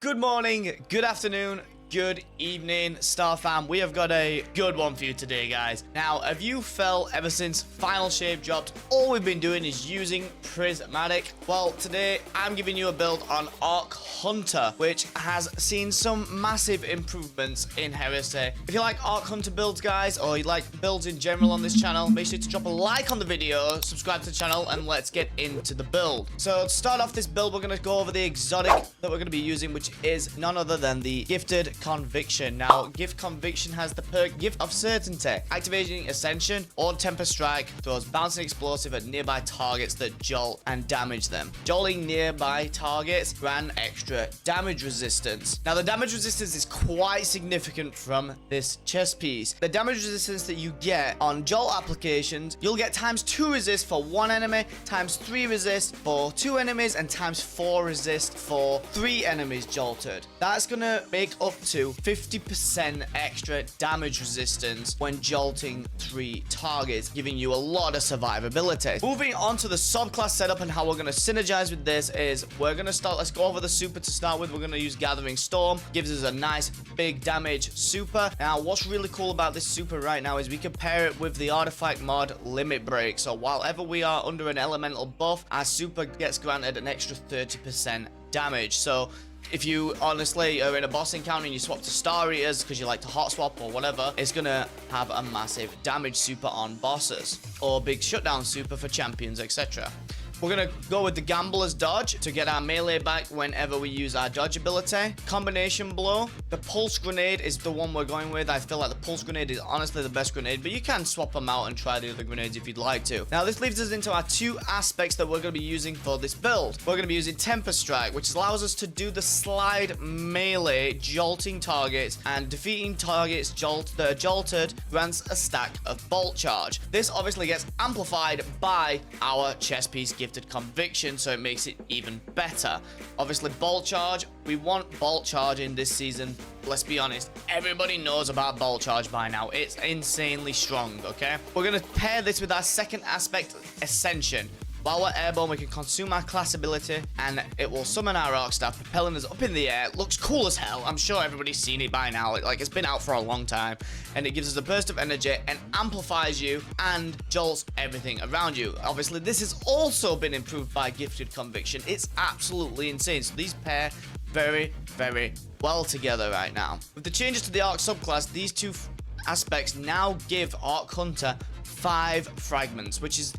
Good morning, good afternoon, good evening, Star Fam. We have got a good one for you today, guys. Now, have you felt ever since Final Shape dropped, all we've been doing is using Prismatic? Well, today I'm giving you a build on Arc Hunter, which has seen some massive improvements in Heresy. If you like Arc Hunter builds, guys, or you like builds in general on this channel, make sure to drop a like on the video, subscribe to the channel, and let's get into the build. So to start off this build, we're going to go over the exotic that we're going to be using, which is none other than the Gifted Conviction. Now, Gift Conviction has the perk Gift of Certainty. Activating Ascension or Temper Strike throws bouncing explosive at nearby targets that jolt and damage them. Jolting nearby targets grant extra damage resistance. Now, the damage resistance is quite significant from this chest piece. The damage resistance that you get on jolt applications, you'll get ×2 resist for one enemy, ×3 resist for 2 enemies, and ×4 resist for 3 enemies jolted. That's gonna make up to 50% extra damage resistance when jolting 3 targets, giving you a lot of survivability. Moving on to the subclass setup and how we're going to synergize with this is we're going to start, let's go over the super to start with. We're going to use Gathering Storm, gives us a nice big damage super. Now, what's really cool about this super right now is we can pair it with the artifact mod Limit Break. So while ever we are under an elemental buff, our super gets granted an extra 30% damage. So if you honestly are in a boss encounter and you swap to Star Eaters because you like to hot swap or whatever, it's gonna have a massive damage super on bosses or big shutdown super for champions, etc. We're going to go with the Gambler's Dodge to get our melee back whenever we use our dodge ability. Combination Blow. The Pulse Grenade is the one we're going with. I feel like the Pulse Grenade is honestly the best grenade, but you can swap them out and try the other grenades if you'd like to. Now, this leads us into our 2 aspects that we're going to be using for this build. We're going to be using Temper Strike, which allows us to do the slide melee, jolting targets, and defeating targets that are jolted grants a stack of Bolt Charge. This obviously gets amplified by our chest piece Gifted Conviction, so it makes it even better. Obviously, Bolt Charge, we want Bolt Charge in this season. Let's be honest, everybody knows about Bolt Charge by now. It's insanely strong, okay? We're going to pair this with our second aspect, Ascension. While we're airborne, we can consume our class ability, and it will summon our Arc Staff, propelling us up in the air. It looks cool as hell. I'm sure everybody's seen it by now. It's been out for a long time, and it gives us a burst of energy and amplifies you and jolts everything around you. Obviously, this has also been improved by Gifted Conviction. It's absolutely insane. So these pair very, very well together right now. With the changes to the Arc subclass, these 2 aspects now give Arc Hunter 5 fragments, which is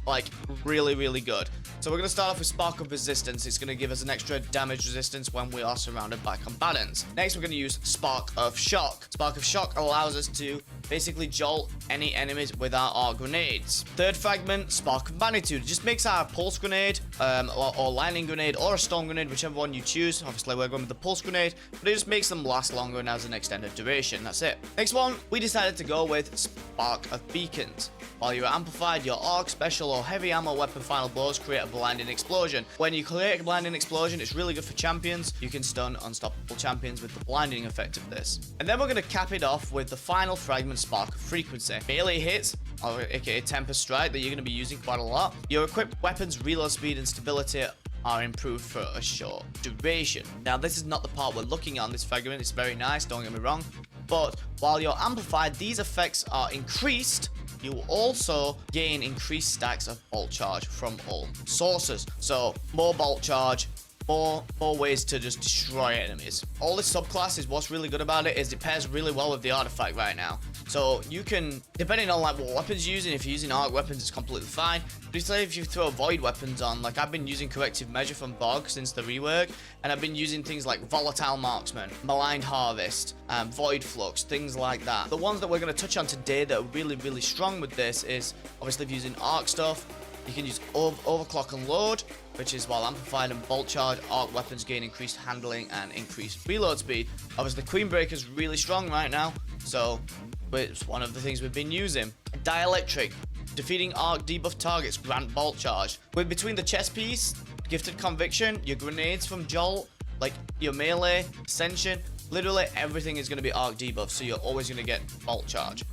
really, really good. So we're going to start off with Spark of Resistance. It's going to give us an extra damage resistance when we are surrounded by combatants. Next, we're going to use Spark of Shock. Spark of Shock allows us to basically jolt any enemies with our arc grenades. Third fragment, Spark of Magnitude. It just makes our pulse grenade or lightning grenade or a storm grenade, whichever one you choose. Obviously, we're going with the pulse grenade, but it just makes them last longer and has an extended duration. That's it. Next one, we decided to go with Spark of Beacons. While you're amplified, your arc, special, or heavy ammo weapon final blows create a blinding explosion. When you create a blinding explosion, it's really good for champions. You can stun unstoppable champions with the blinding effect of this. And then we're going to cap it off with the final fragment, Spark of Frequency. Melee hits, or aka Temper Strike, that you're going to be using quite a lot. Your equipped weapons reload speed and stability are improved for a short duration. Now, this is not the part we're looking on this fragment. It's very nice, don't get me wrong. But while you're amplified, these effects are increased. You will also gain increased stacks of Bolt Charge from all sources. So more Bolt Charge, more ways to just destroy enemies. All this subclass is what's really good about it is it pairs really well with the artifact right now. So you can, depending on what weapons you're using, if you're using arc weapons, it's completely fine. But if you throw void weapons on, I've been using Corrective Measure from Bog since the rework, and I've been using things like Volatile Marksman, Maligned Harvest, Void Flux, things like that. The ones that we're going to touch on today that are really, really strong with this is, obviously, if you're using arc stuff, you can use Overclock and Load, which is while amplified, and Bolt Charge. Arc weapons gain increased handling and increased reload speed. Obviously, Queen Breaker is really strong right now, so it's one of the things we've been using. Dielectric. Defeating arc debuff targets grant Bolt Charge. With between the chest piece, Gifted Conviction, your grenades from Jolt, your melee, Ascension, Literally everything is going to be arc debuff, so you're always going to get bolt charge.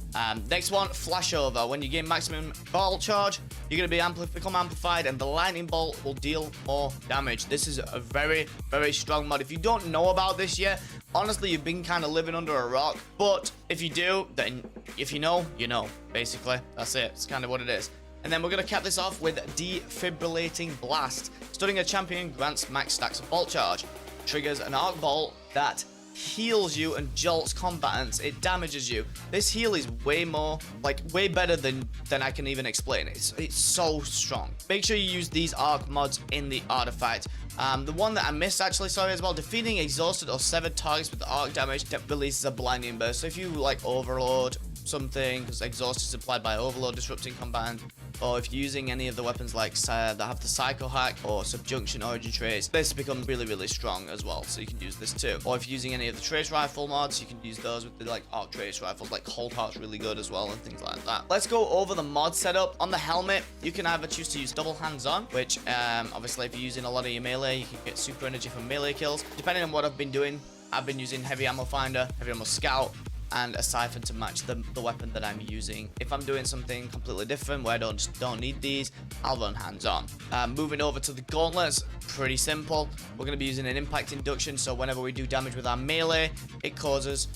Next one, flashover. When you gain maximum bolt charge, you're going to be become amplified, and the lightning bolt will deal more damage. This is a very, very strong mod. If you don't know about this yet, honestly, you've been kind of living under a rock. But if you do, then if you know, you know. Basically, that's it. It's kind of what it is. And then we're going to cap this off with Defibrillating Blast. Studying a champion grants max stacks of bolt charge. Triggers an arc bolt that heals you and jolts combatants. It damages you. This heal is way more, like, way better than I can even explain. It's so strong. Make sure you use these arc mods in the artifact. The one that I missed, actually, sorry, as well, defeating exhausted or severed targets with arc damage that releases a blinding burst. So if you, like, overload something, because exhaust is applied by overload, disrupting combatant, or if you're using any of the weapons like that have the psycho hack or subjunction origin trace, this becomes really, really strong as well, so you can use this too. Or if you're using any of the trace rifle mods, you can use those with the like arc trace rifles, like Cold Heart's really good as well, and things like that. Let's go over the mod setup. On the helmet, you can either choose to use double hands-on, which obviously if you're using a lot of your melee, you can get super energy from melee kills. Depending on what I've been doing, I've been using heavy ammo finder, heavy ammo scout, and a siphon to match the weapon that I'm using. If I'm doing something completely different where I don't need these, I'll run hands-on. Moving over to the gauntlets, pretty simple. We're going to be using an impact induction, so whenever we do damage with our melee, it causes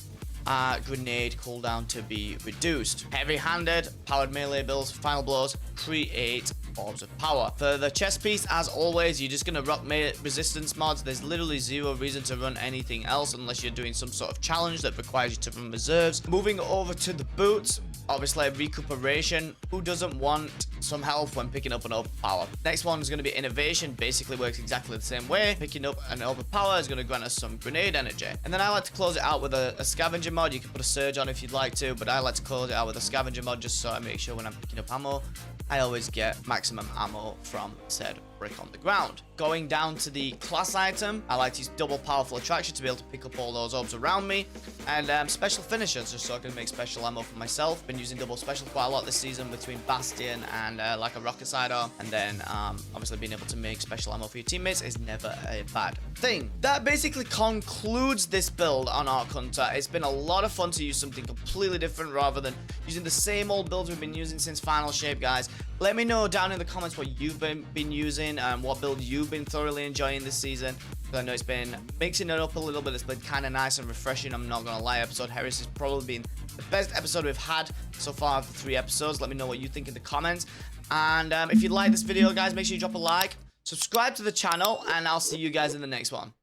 grenade cooldown to be reduced. Heavy-handed, powered melee builds, final blows, create orbs of power. For the chest piece, as always, you're just gonna rock resistance mods. There's literally zero reason to run anything else unless you're doing some sort of challenge that requires you to run reserves. Moving over to the boots, obviously recuperation. Who doesn't want some health when picking up an overpower? Next one is going to be innovation. Basically works exactly the same way. Picking up an overpower is going to grant us some grenade energy. And then I like to close it out with a scavenger mod. You can put a surge on if you'd like to, but I like to close it out with a scavenger mod just so I make sure when I'm picking up ammo, I always get maximum ammo from said brick on the ground. Going down to the class item, I like to use double powerful attraction to be able to pick up all those orbs around me, and special finishers just so I can make special ammo for myself. Been using double special quite a lot this season between Bastion and like a rocket sidearm, and then obviously being able to make special ammo for your teammates is never a bad thing. That basically concludes this build on Arc Hunter. It's been a lot of fun to use something completely different rather than using the same old builds we've been using since Final Shape, guys. Let me know down in the comments what you've been using and what build you've been thoroughly enjoying this season. I know it's been mixing it up a little bit. It's been kind of nice and refreshing. I'm not gonna lie. Episode Heresy has probably been the best episode we've had so far for 3 episodes. Let me know what you think in the comments. And if you like this video, guys, make sure you drop a like, subscribe to the channel, and I'll see you guys in the next one.